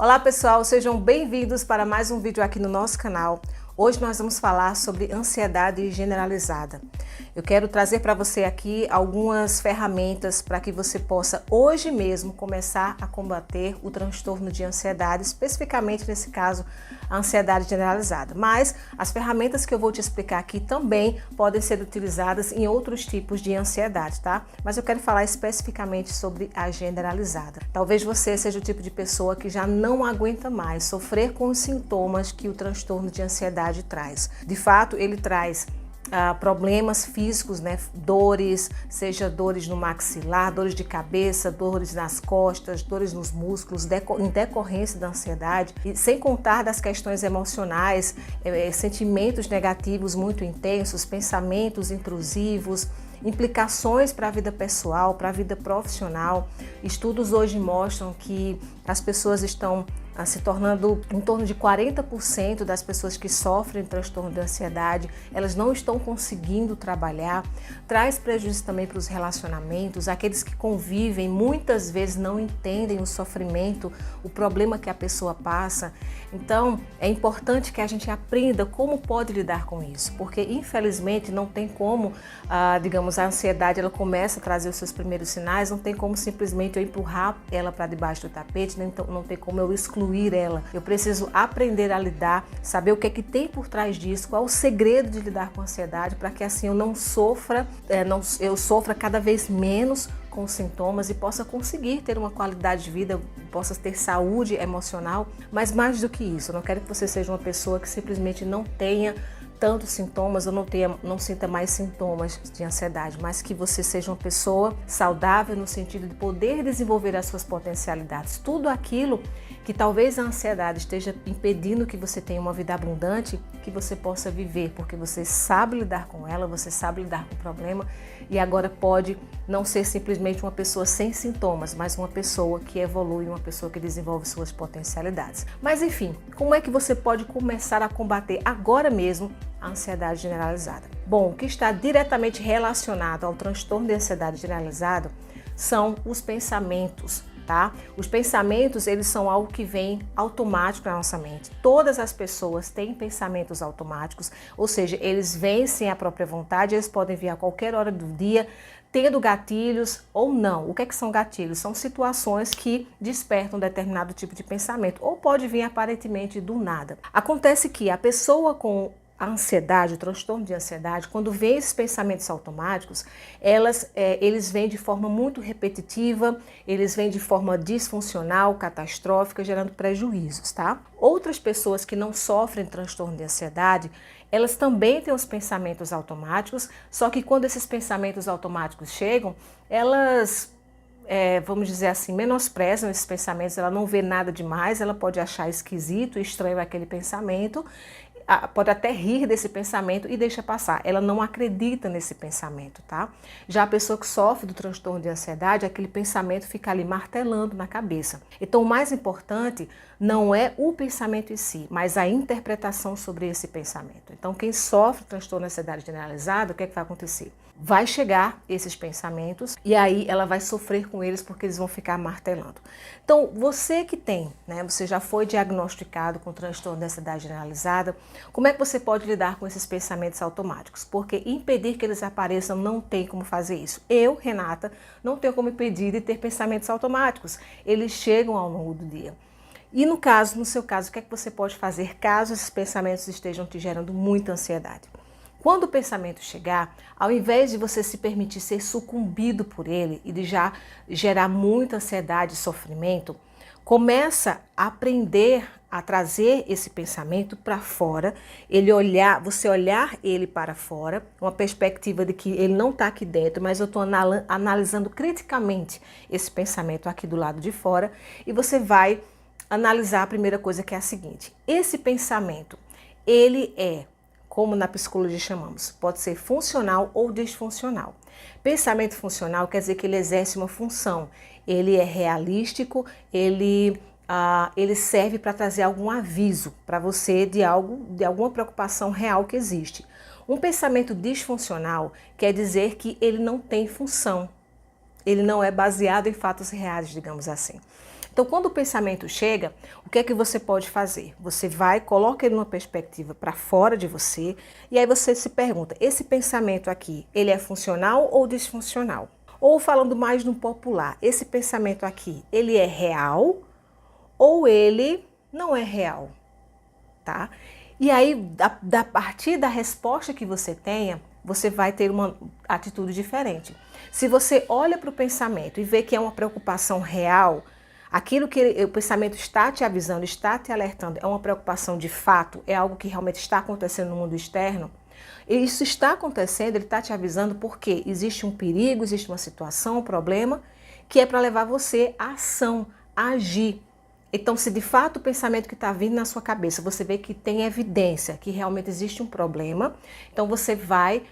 Olá pessoal, sejam bem-vindos para mais um vídeo aqui no nosso canal. Hoje nós vamos falar sobre ansiedade generalizada. Eu quero trazer para você aqui algumas ferramentas para que você possa hoje mesmo começar a combater o transtorno de ansiedade, especificamente nesse caso a ansiedade generalizada. Mas as ferramentas que eu vou te explicar aqui também podem ser utilizadas em outros tipos de ansiedade, tá? Mas eu quero falar especificamente sobre a generalizada. Talvez você seja o tipo de pessoa que já não aguenta mais sofrer com os sintomas que o transtorno de ansiedade traz. De fato, ele traz problemas físicos, né? Dores, seja dores no maxilar, dores de cabeça, dores nas costas, dores nos músculos, em decorrência da ansiedade, e sem contar das questões emocionais, sentimentos negativos muito intensos, pensamentos intrusivos, implicações para a vida pessoal, para a vida profissional. Estudos hoje mostram que as pessoas estão se tornando em torno de 40% das pessoas que sofrem transtorno de ansiedade, elas não estão conseguindo trabalhar, traz prejuízo também para os relacionamentos, aqueles que convivem muitas vezes não entendem o sofrimento, o problema que a pessoa passa. Então é importante que a gente aprenda como pode lidar com isso, porque infelizmente não tem como, digamos, a ansiedade ela começa a trazer os seus primeiros sinais, não tem como simplesmente eu empurrar ela para debaixo do tapete, não tem como eu excluir ela. Eu preciso aprender a lidar, saber o que é que tem por trás disso, qual é o segredo de lidar com a ansiedade, para que assim eu não sofra, eu sofra cada vez menos com os sintomas e possa conseguir ter uma qualidade de vida, possa ter saúde emocional. Mas mais do que isso, eu não quero que você seja uma pessoa que simplesmente não tenha tantos sintomas ou não sinta mais sintomas de ansiedade, mas que você seja uma pessoa saudável no sentido de poder desenvolver as suas potencialidades. Tudo aquilo que talvez a ansiedade esteja impedindo que você tenha uma vida abundante, que você possa viver, porque você sabe lidar com ela, você sabe lidar com o problema e agora pode não ser simplesmente uma pessoa sem sintomas, mas uma pessoa que evolui, uma pessoa que desenvolve suas potencialidades. Mas enfim, como é que você pode começar a combater agora mesmo a ansiedade generalizada? Bom, o que está diretamente relacionado ao transtorno de ansiedade generalizada são os pensamentos, tá? Os pensamentos, eles são algo que vem automático na nossa mente. Todas as pessoas têm pensamentos automáticos, ou seja, eles vêm sem a própria vontade, eles podem vir a qualquer hora do dia, tendo gatilhos ou não. O que é que são gatilhos? São situações que despertam um determinado tipo de pensamento, ou pode vir aparentemente do nada. Acontece que a pessoa com a ansiedade, o transtorno de ansiedade, quando vem esses pensamentos automáticos, eles vêm de forma muito repetitiva, eles vêm de forma disfuncional, catastrófica, gerando prejuízos, tá? Outras pessoas que não sofrem transtorno de ansiedade, elas também têm os pensamentos automáticos, só que quando esses pensamentos automáticos chegam, elas vamos dizer assim, menosprezam esses pensamentos, ela não vê nada demais, ela pode achar esquisito, estranho aquele pensamento, pode até rir desse pensamento e deixa passar. Ela não acredita nesse pensamento, tá? Já a pessoa que sofre do transtorno de ansiedade, aquele pensamento fica ali martelando na cabeça. Então, o mais importante não é o pensamento em si, mas a interpretação sobre esse pensamento. Então, quem sofre transtorno de ansiedade generalizada, o que é que vai acontecer? Vai chegar esses pensamentos e aí ela vai sofrer com eles porque eles vão ficar martelando. Então, você que tem, né, você já foi diagnosticado com transtorno de ansiedade generalizada, como é que você pode lidar com esses pensamentos automáticos? Porque impedir que eles apareçam não tem como fazer isso. Eu, Renata, não tenho como impedir de ter pensamentos automáticos. Eles chegam ao longo do dia. E no seu caso, o que é que você pode fazer caso esses pensamentos estejam te gerando muita ansiedade? Quando o pensamento chegar, ao invés de você se permitir ser sucumbido por ele e de já gerar muita ansiedade e sofrimento, começa a aprender a trazer esse pensamento para fora, você olhar ele para fora, uma perspectiva de que ele não está aqui dentro, mas eu estou analisando criticamente esse pensamento aqui do lado de fora, e você vai analisar a primeira coisa, que é a seguinte: esse pensamento, ele como na psicologia chamamos, pode ser funcional ou disfuncional. Pensamento funcional quer dizer que ele exerce uma função, ele é realístico, ele serve para trazer algum aviso para você de alguma preocupação real que existe. Um pensamento disfuncional quer dizer que ele não tem função, ele não é baseado em fatos reais, digamos assim. Então, quando o pensamento chega, o que é que você pode fazer? Você vai, coloca ele numa perspectiva para fora de você e aí você se pergunta, esse pensamento aqui, ele é funcional ou disfuncional? Ou falando mais no popular, esse pensamento aqui, ele é real ou ele não é real, tá? E aí, a partir da resposta que você tenha, você vai ter uma atitude diferente. Se você olha para o pensamento e vê que é uma preocupação real, aquilo que o pensamento está te avisando, está te alertando, é uma preocupação de fato, é algo que realmente está acontecendo no mundo externo, e isso está acontecendo, ele está te avisando porque existe um perigo, existe uma situação, um problema, que é para levar você à ação, a agir. Então, se de fato o pensamento que está vindo na sua cabeça, você vê que tem evidência que realmente existe um problema, então você vai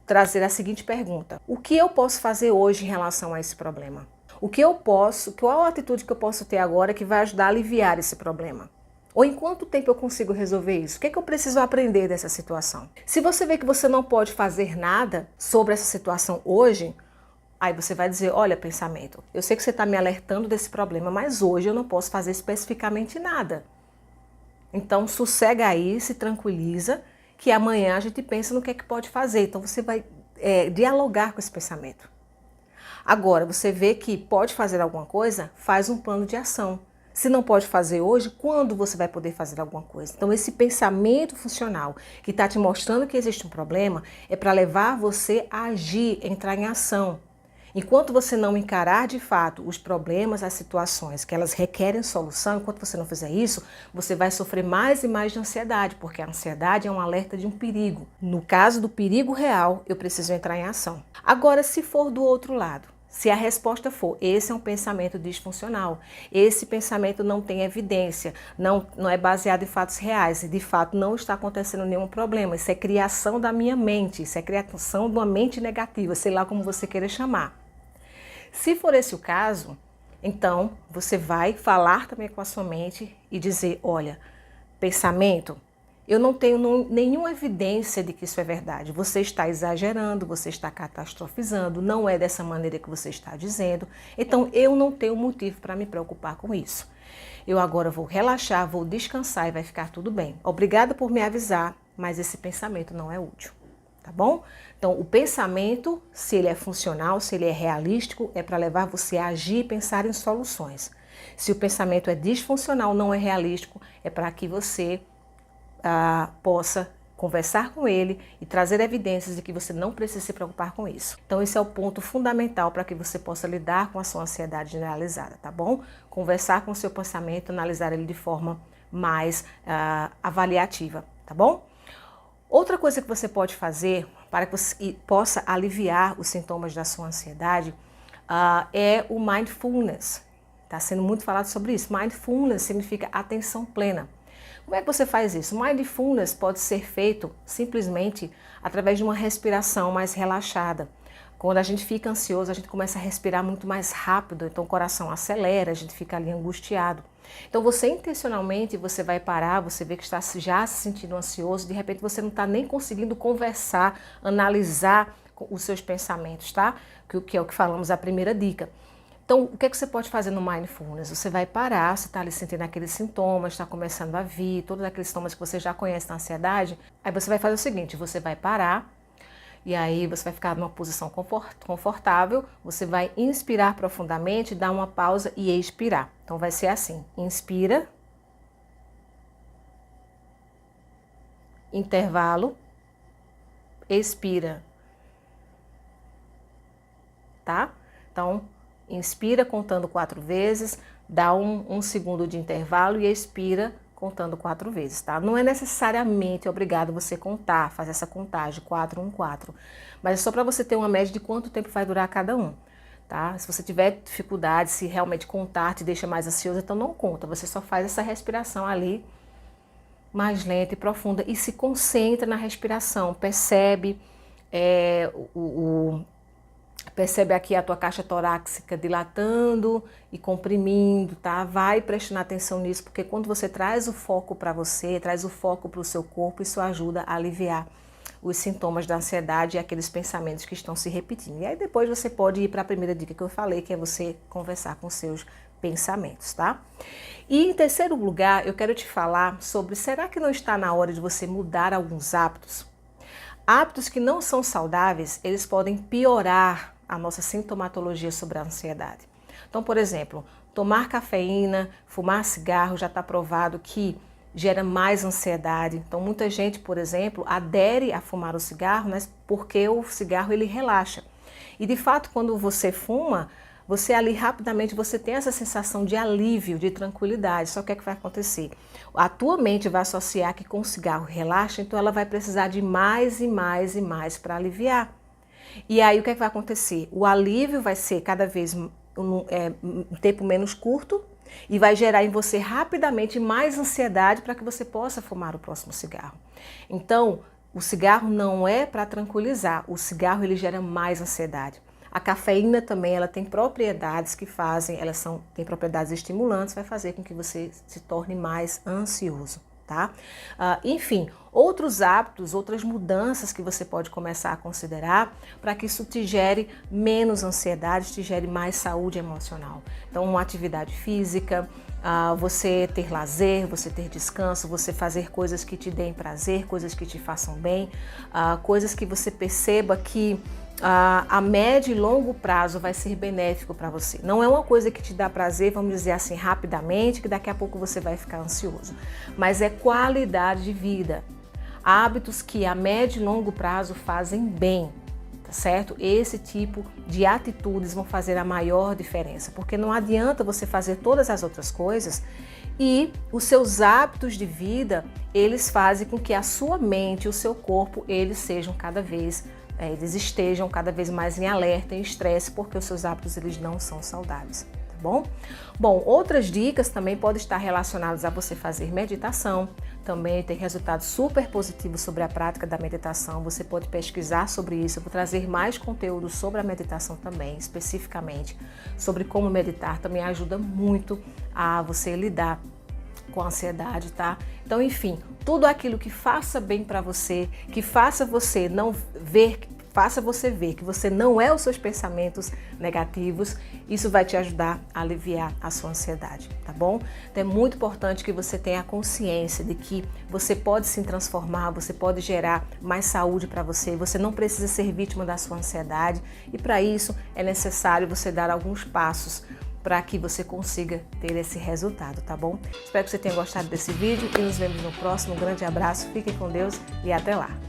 trazer a seguinte pergunta: o que eu posso fazer hoje em relação a esse problema? O que eu posso, qual a atitude que eu posso ter agora que vai ajudar a aliviar esse problema? Ou em quanto tempo eu consigo resolver isso? O que é que eu preciso aprender dessa situação? Se você vê que você não pode fazer nada sobre essa situação hoje, aí você vai dizer, olha, pensamento, eu sei que você está me alertando desse problema, mas hoje eu não posso fazer especificamente nada. Então, sossega aí, se tranquiliza, que amanhã a gente pensa no que é que pode fazer. Então, você vai dialogar com esse pensamento. Agora, você vê que pode fazer alguma coisa, faz um plano de ação. Se não pode fazer hoje, quando você vai poder fazer alguma coisa? Então, esse pensamento funcional que está te mostrando que existe um problema é para levar você a agir, entrar em ação. Enquanto você não encarar de fato os problemas, as situações que elas requerem solução, enquanto você não fizer isso, você vai sofrer mais e mais de ansiedade, porque a ansiedade é um alerta de um perigo. No caso do perigo real, eu preciso entrar em ação. Agora, se for do outro lado, se a resposta for, esse é um pensamento disfuncional, esse pensamento não tem evidência, não é baseado em fatos reais, e de fato não está acontecendo nenhum problema, isso é criação da minha mente, isso é criação de uma mente negativa, sei lá como você queira chamar. Se for esse o caso, então você vai falar também com a sua mente e dizer, olha, pensamento, eu não tenho nenhuma evidência de que isso é verdade. Você está exagerando, você está catastrofizando, não é dessa maneira que você está dizendo. Então, eu não tenho motivo para me preocupar com isso. Eu agora vou relaxar, vou descansar e vai ficar tudo bem. Obrigada por me avisar, mas esse pensamento não é útil. Tá bom? Então, o pensamento, se ele é funcional, se ele é realístico, é para levar você a agir e pensar em soluções. Se o pensamento é disfuncional, não é realístico, é para que você possa conversar com ele e trazer evidências de que você não precisa se preocupar com isso. Então, esse é o ponto fundamental para que você possa lidar com a sua ansiedade generalizada, tá bom? Conversar com o seu pensamento, analisar ele de forma mais avaliativa, tá bom? Outra coisa que você pode fazer para que você possa aliviar os sintomas da sua ansiedade é o mindfulness. Está sendo muito falado sobre isso. Mindfulness significa atenção plena. Como é que você faz isso? Mindfulness pode ser feito simplesmente através de uma respiração mais relaxada. Quando a gente fica ansioso, a gente começa a respirar muito mais rápido, então o coração acelera, a gente fica ali angustiado. Então você intencionalmente, você vai parar, você vê que está já se sentindo ansioso, de repente você não está nem conseguindo conversar, analisar os seus pensamentos, tá? Que é o que falamos, a primeira dica. Então, o que é que você pode fazer no Mindfulness? Você vai parar, você está ali sentindo aqueles sintomas, está começando a vir, todos aqueles sintomas que você já conhece da ansiedade. Aí você vai fazer o seguinte, você vai parar, e aí você vai ficar numa posição confortável, você vai inspirar profundamente, dar uma pausa e expirar. Então vai ser assim, inspira, intervalo, expira, tá? Então, inspira contando 4 vezes, dá um segundo de intervalo e expira contando 4 vezes, tá? Não é necessariamente obrigado você contar, fazer essa contagem 4, 1, 4, mas é só para você ter uma média de quanto tempo vai durar cada um, tá? Se você tiver dificuldade, se realmente contar te deixa mais ansioso, então não conta, você só faz essa respiração ali mais lenta e profunda e se concentra na respiração, percebe percebe aqui a tua caixa torácica dilatando e comprimindo, tá? Vai prestando atenção nisso, porque quando você traz o foco para você, traz o foco para o seu corpo, isso ajuda a aliviar os sintomas da ansiedade e aqueles pensamentos que estão se repetindo. E aí depois você pode ir para a primeira dica que eu falei, que é você conversar com seus pensamentos, tá? E em terceiro lugar, eu quero te falar sobre, será que não está na hora de você mudar alguns hábitos? Hábitos que não são saudáveis, eles podem piorar a nossa sintomatologia sobre a ansiedade. Então, por exemplo, tomar cafeína, fumar cigarro, já está provado que gera mais ansiedade. Então, muita gente, por exemplo, adere a fumar o cigarro, mas porque o cigarro ele relaxa. E de fato, quando você fuma, você ali rapidamente você tem essa sensação de alívio, de tranquilidade. Só que o que vai acontecer? A tua mente vai associar que com o cigarro relaxa, então ela vai precisar de mais e mais e mais para aliviar. E aí o que vai acontecer? O alívio vai ser cada vez um tempo menos curto e vai gerar em você rapidamente mais ansiedade para que você possa fumar o próximo cigarro. Então, o cigarro não é para tranquilizar, o cigarro ele gera mais ansiedade. A cafeína também, ela tem propriedades que fazem, tem propriedades estimulantes, vai fazer com que você se torne mais ansioso, tá? Enfim, outros hábitos, outras mudanças que você pode começar a considerar para que isso te gere menos ansiedade, te gere mais saúde emocional. Então, uma atividade física, você ter lazer, você ter descanso, você fazer coisas que te deem prazer, coisas que te façam bem, coisas que você perceba que a médio e longo prazo vai ser benéfico para você. Não é uma coisa que te dá prazer, vamos dizer assim, rapidamente, que daqui a pouco você vai ficar ansioso. Mas é qualidade de vida. Hábitos que a médio e longo prazo fazem bem, tá certo? Esse tipo de atitudes vão fazer a maior diferença, porque não adianta você fazer todas as outras coisas e os seus hábitos de vida, eles fazem com que a sua mente e o seu corpo, eles estejam cada vez mais em alerta, em estresse, porque os seus hábitos eles não são saudáveis, tá bom? Bom, outras dicas também podem estar relacionadas a você fazer meditação, também tem resultados super positivos sobre a prática da meditação, você pode pesquisar sobre isso, eu vou trazer mais conteúdo sobre a meditação também, especificamente sobre como meditar, também ajuda muito a você lidar com a ansiedade, tá? Então, enfim, tudo aquilo que faça bem para você, que faça você ver que você não é os seus pensamentos negativos, isso vai te ajudar a aliviar a sua ansiedade, tá bom? Então é muito importante que você tenha consciência de que você pode se transformar, você pode gerar mais saúde para você, você não precisa ser vítima da sua ansiedade e para isso é necessário você dar alguns passos para que você consiga ter esse resultado, tá bom? Espero que você tenha gostado desse vídeo e nos vemos no próximo. Um grande abraço, fiquem com Deus e até lá!